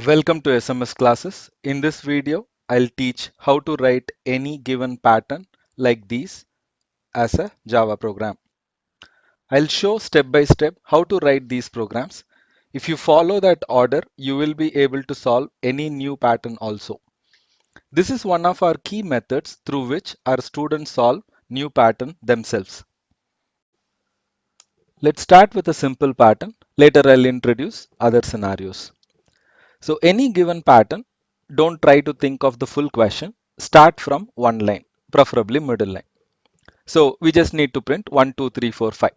Welcome to SMS classes. In this video, I'll teach how to write any given pattern like these as a Java program. I'll show step by step how to write these programs. If you follow that order, you will be able to solve any new pattern also. This is one of our key methods through which our students solve new pattern themselves. Let's start with a simple pattern. Later I'll introduce other scenarios. So any given pattern, don't try to think of the full question. Start from one line, preferably middle line. So we just need to print 1, 2, 3, 4, 5.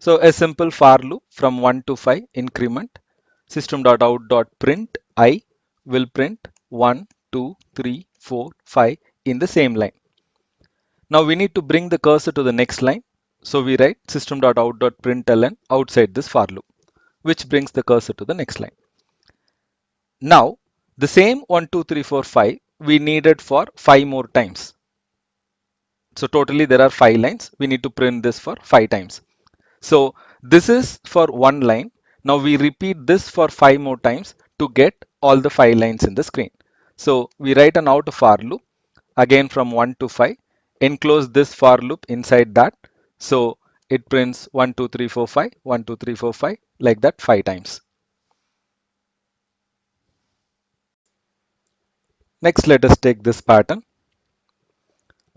So a simple for loop from 1 to 5 increment system.out.print I will print 1, 2, 3, 4, 5 in the same line. Now we need to bring the cursor to the next line. So we write system.out.println outside this for loop, which brings the cursor to the next line. Now, the same 1, 2, 3, 4, 5 we needed for 5 more times. So totally there are 5 lines. We need to print this for 5 times. So this is for one line. Now we repeat this for 5 more times to get all the 5 lines in the screen. So we write an outer for loop again from 1 to 5. Enclose this for loop inside that. So it prints 1, 2, 3, 4, 5, 1, 2, 3, 4, 5 like that 5 times. Next, let us take this pattern.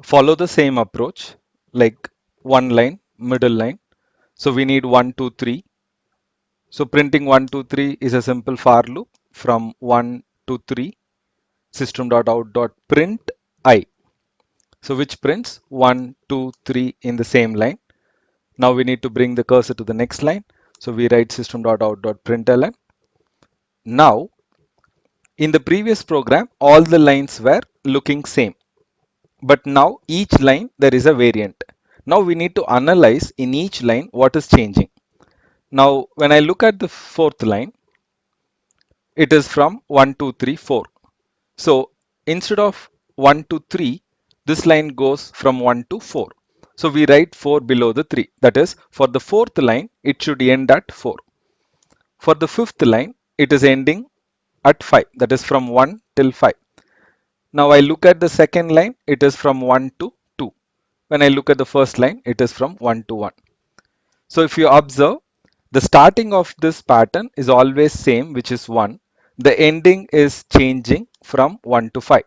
Follow the same approach like one line, middle line. So we need 1, 2, 3. So printing 1, 2, 3 is a simple for loop from 1 to 3 system.out.print I. So which prints 1, 2, 3 in the same line. Now we need to bring the cursor to the next line. So we write system.out.println. Now in the previous program, all the lines were looking same. But now each line there is a variant. Now we need to analyze in each line what is changing. Now when I look at the fourth line, it is from 1, 2, 3, 4. So instead of 1 to 3, this line goes from 1 to 4. So we write 4 below the 3. That is, for the fourth line, it should end at 4. For the fifth line, it is ending at 5. That is from 1 till 5. Now I look at the second line, it is from 1 to 2. When I look at the first line, it is from 1 to 1. So if you observe, the starting of this pattern is always same, which is 1. The ending is changing from 1 to 5.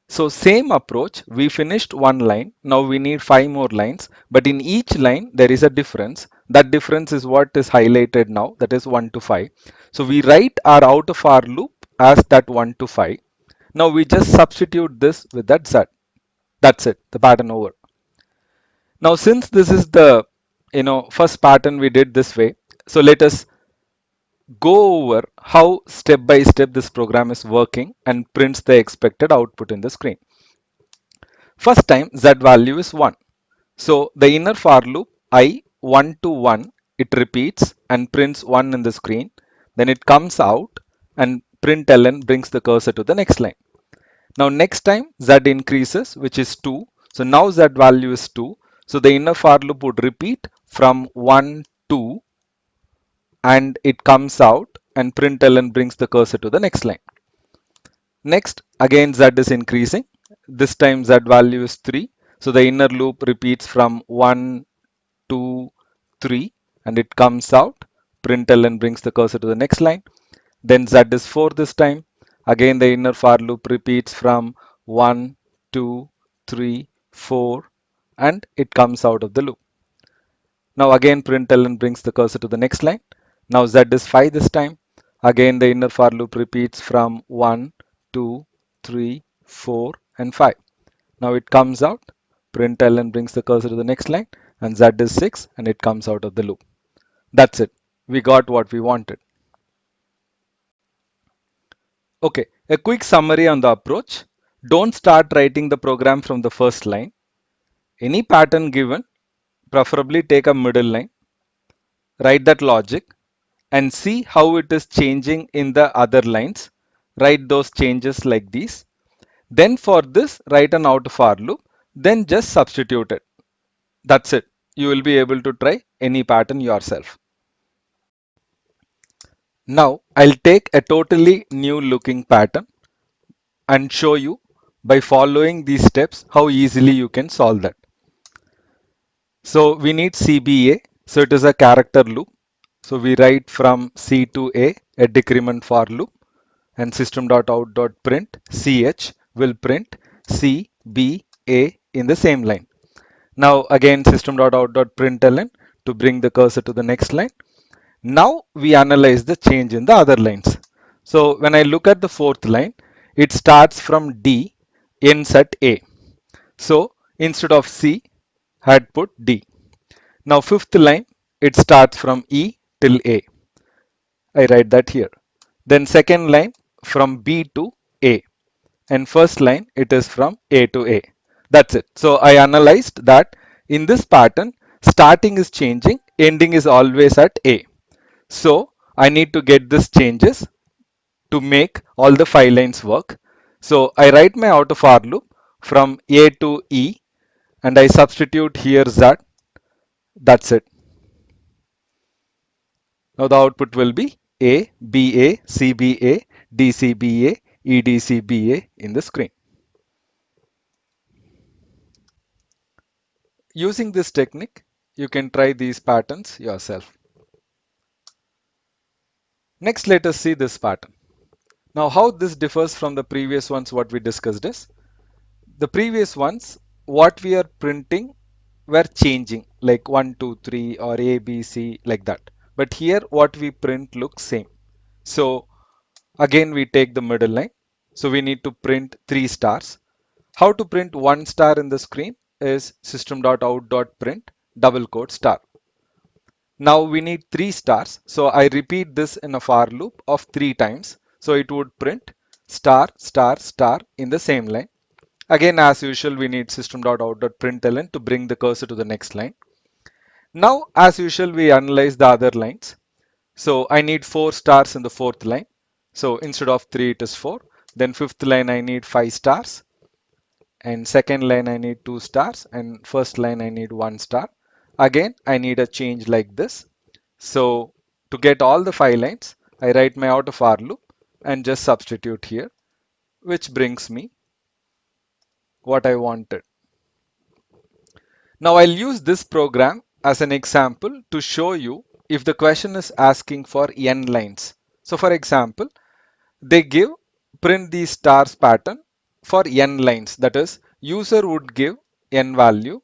So same approach, we finished one line. Now we need 5 more lines, but in each line there is a difference. That difference is what is highlighted now, that is 1 to 5. So we write our out of our loop as that 1 to 5. Now we just substitute this with that Z. That's it, the pattern over. Now since this is the first pattern we did this way, so let us go over how step by step this program is working and prints the expected output in the screen. First time Z value is 1. So the inner for loop I 1 to 1, it repeats and prints 1 in the screen. Then it comes out and println brings the cursor to the next line. Now next time Z increases, which is 2. So now Z value is 2. So the inner for loop would repeat from 1 to and it comes out and println brings the cursor to the next line. Next again Z is increasing. This time Z value is 3. So the inner loop repeats from 1, 2, 3 and it comes out. Println brings the cursor to the next line. Then Z is 4 this time. Again the inner for loop repeats from 1, 2, 3, 4 and it comes out of the loop. Now again println brings the cursor to the next line. Now Z is 5 this time. Again the inner for loop repeats from 1, 2, 3, 4 and 5. Now it comes out. Println brings the cursor to the next line and Z is 6 and it comes out of the loop. That's it. We got what we wanted. Okay, a quick summary on the approach. Don't start writing the program from the first line. Any pattern given, preferably take a middle line, write that logic and see how it is changing in the other lines. Write those changes like these. Then for this, write an out for loop, then just substitute it. That's it. You will be able to try any pattern yourself. Now I'll take a totally new looking pattern and show you by following these steps how easily you can solve that. So we need CBA. So it is a character loop. So we write from C to a decrement for loop, and system.out.print ch will print C, B, A in the same line. Now again system.out.println to bring the cursor to the next line. Now we analyze the change in the other lines. So when I look at the fourth line, it starts from D, ends at A. So instead of C, I had put D. Now fifth line, it starts from E till A. I write that here. Then second line from B to A. And first line, it is from A to A. That's it. So I analyzed that in this pattern, starting is changing, ending is always at A. So I need to get this changes to make all the 5 lines work. So I write my out of R loop from A to E and I substitute here Z. That's it. Now the output will be A, BA, CBA, DCBA, EDCBA in the screen. Using this technique, you can try these patterns yourself. Next, let us see this pattern. Now, how this differs from the previous ones what we discussed is, the previous ones, what we are printing were changing like 1, 2, 3 or A, B, C like that. But here what we print looks same. So again we take the middle line. So we need to print 3 stars. How to print 1 star in the screen is system.out.print double quote star. Now we need 3 stars. So I repeat this in a for loop of 3 times. So it would print star, star, star in the same line. Again, as usual, we need system.out.println to bring the cursor to the next line. Now, as usual, we analyze the other lines. So I need 4 stars in the fourth line. So instead of 3, it is 4. Then fifth line, I need 5 stars. And second line, I need 2 stars. And first line, I need 1 star. Again, I need a change like this. So to get all the 5 lines, I write my out of R loop and just substitute here, which brings me what I wanted. Now I'll use this program as an example to show you if the question is asking for n lines. So for example, they give print the stars pattern for n lines. That is, user would give n value.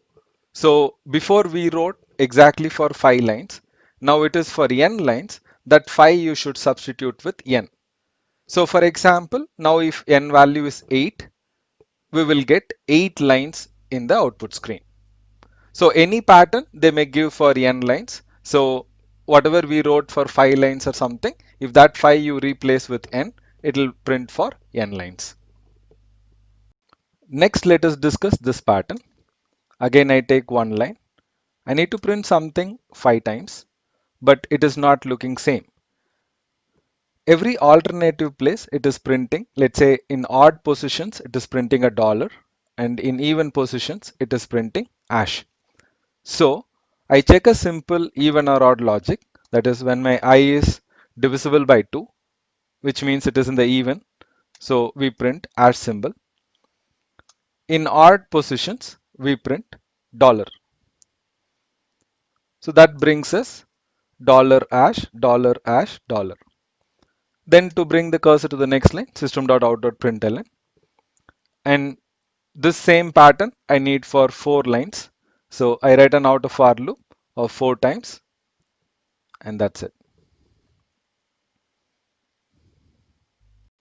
So before we wrote exactly for 5 lines. Now it is for n lines, that 5 you should substitute with n. So for example, now if n value is 8, we will get 8 lines in the output screen. So any pattern they may give for n lines. So whatever we wrote for 5 lines or something, if that 5 you replace with n, it will print for n lines. Next, let us discuss this pattern. Again, I take one line. I need to print something 5 times, but it is not looking same. Every alternative place it is printing, let's say in odd positions, it is printing a dollar, and in even positions, it is printing ash. So I check a simple even or odd logic, that is when my I is divisible by 2, which means it is in the even. So we print ash symbol. In odd positions, we print dollar. So that brings us dollar ash, dollar ash, dollar. Then to bring the cursor to the next line, system.out.println. And this same pattern I need for 4 lines. So I write an out of for loop of 4 times, and that's it.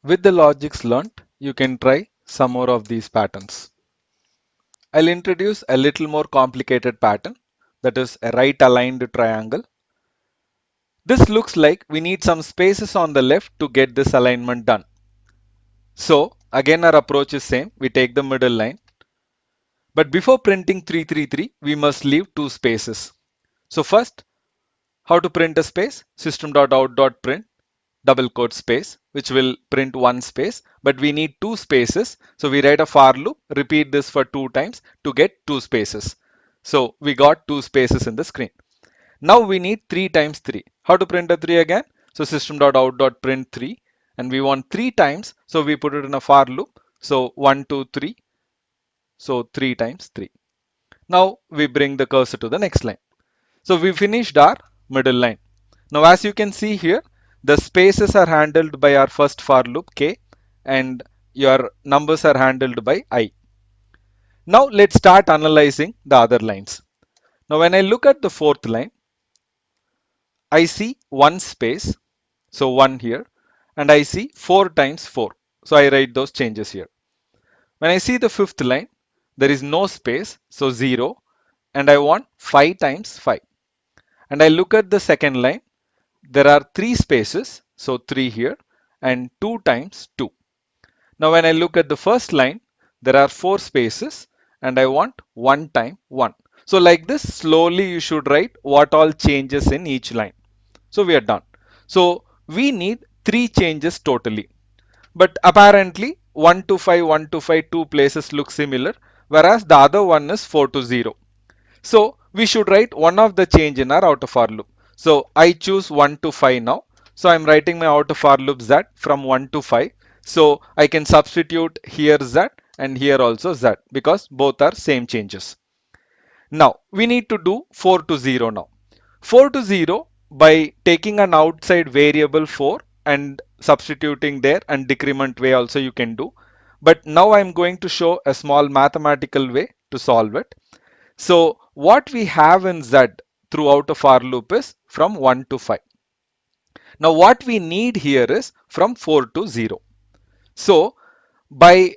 With the logics learnt, you can try some more of these patterns. I'll introduce a little more complicated pattern, that is a right aligned triangle. This looks like we need some spaces on the left to get this alignment done. So again our approach is same, we take the middle line. But before printing 333, we must leave 2 spaces. So first, how to print a space? System.out.print double quote space, which will print 1 space, but we need 2 spaces. So we write a for loop, repeat this for 2 times to get 2 spaces. So we got 2 spaces in the screen. Now we need 3 times 3. How to print a 3 again? So system.out.print 3, and we want 3 times. So we put it in a for loop. So 1, 2, 3. So 3 times 3. Now we bring the cursor to the next line. So we finished our middle line. Now as you can see here, the spaces are handled by our first for loop k, and your numbers are handled by I. Now let's start analyzing the other lines. Now when I look at the fourth line, I see one space, so 1 here, and I see 4 times 4. So I write those changes here. When I see the fifth line, there is no space, so 0, and I want 5 times 5. And I look at the second line, there are 3 spaces, so 3 here, and 2 times 2. Now when I look at the first line, there are 4 spaces, and I want 1 time 1. So like this, slowly you should write what all changes in each line. So we are done. So we need 3 changes totally. But apparently 1 to 5, 1 to 5, 2 places look similar, whereas the other one is 4 to 0. So we should write one of the change in our outer for loop. So I choose 1 to 5 now. So I'm writing my outer for loop z from 1 to 5. So I can substitute here z and here also z because both are same changes. Now we need to do 4 to 0 now. 4 to 0 by taking an outside variable 4 and substituting there, and decrement way also you can do. But now I'm going to show a small mathematical way to solve it. So what we have in Z throughout a for loop is from 1 to 5. Now what we need here is from 4 to 0. So by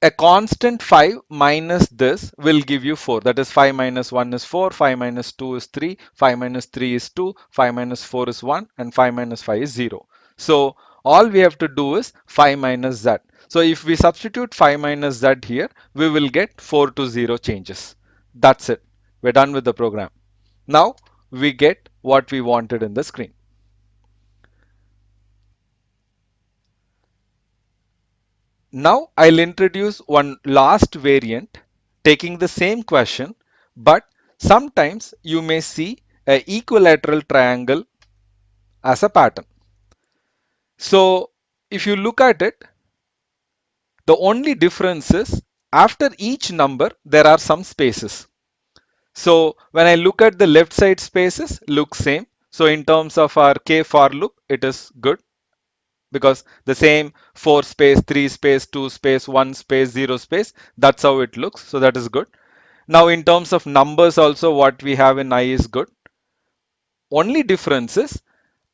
a constant 5 minus this will give you 4. That is 5 minus 1 is 4, 5 minus 2 is 3, 5 minus 3 is 2, 5 minus 4 is 1, and 5 minus 5 is 0. So all we have to do is 5 minus z. So if we substitute 5 minus z here, we will get 4 to 0 changes. That's it. We're done with the program. Now we get what we wanted in the screen. Now I'll introduce one last variant taking the same question, but sometimes you may see a equilateral triangle as a pattern. So if you look at it, the only difference is after each number there are some spaces. So when I look at the left side spaces, look same. So in terms of our k for loop, it is good, because the same 4 space, 3 space, 2 space, 1 space, 0 space, that's how it looks. So that is good. Now in terms of numbers also, what we have in I is good. Only difference is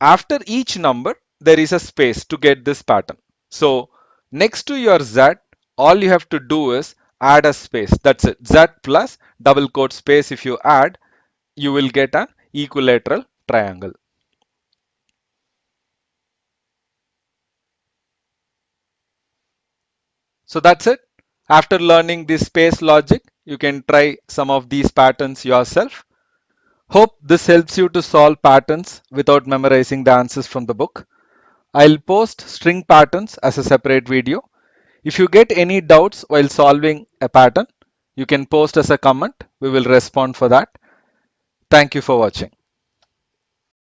after each number there is a space to get this pattern. So next to your Z, all you have to do is add a space. That's it. Z plus double quote space. If you add, you will get an equilateral triangle. So that's it. After learning this space logic, you can try some of these patterns yourself. Hope this helps you to solve patterns without memorizing the answers from the book. I'll post string patterns as a separate video. If you get any doubts while solving a pattern, you can post as a comment. We will respond for that. Thank you for watching.